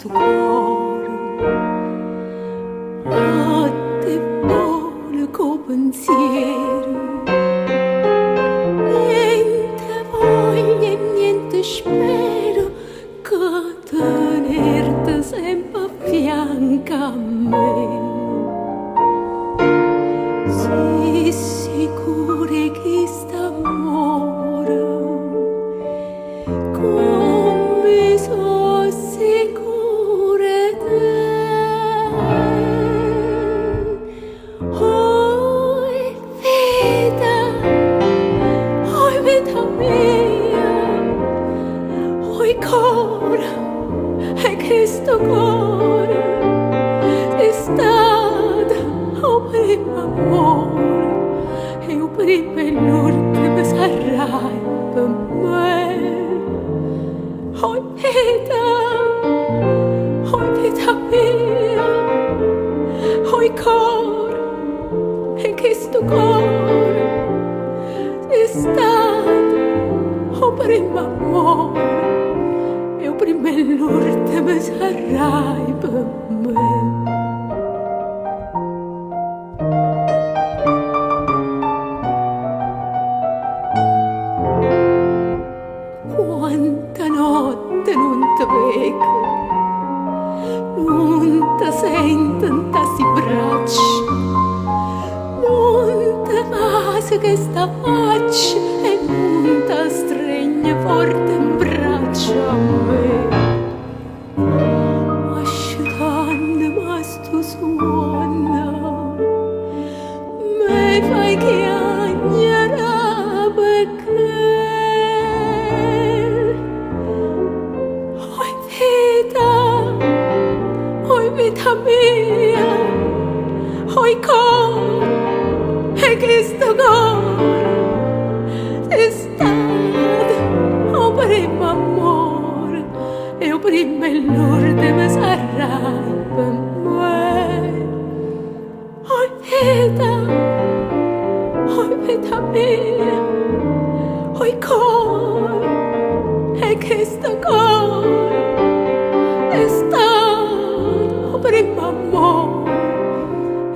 sto cuore a te vuole co pensiero, niente voglia e niente spero che tenerti sempre a fianco a me. Sii sicura che st'amore come so sicura te. Oi vita mia, oi cora, e che sto cuore è stato o prima amore e o prima l'ultimo sarai per me. Oi vita mia, oi cora, e che sto cuore è stato o prima amore e o prima l'ultimo sarai per me. Quanta notte non ti vedo, non ti sento in tasti braccia, non ti passa che sta faccia e non ti stringe forte in braccia a me. Asciugando ma sto suono, me fai chiagnare perché oi vita mia, oi cor, e che sto cuore è stato o prima amore e o prima l'ultimo sarai per me. Oi vita mia, oi cor, e che sto cuore è stato o prima amore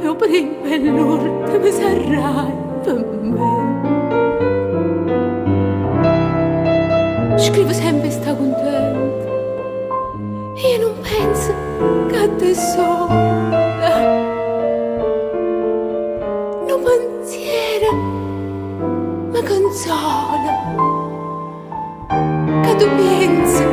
e o prima l'ultimo sarai per me. Scrivo sempre sta contenta e io non penso che te sola, non pensiero ma consola che tu pensi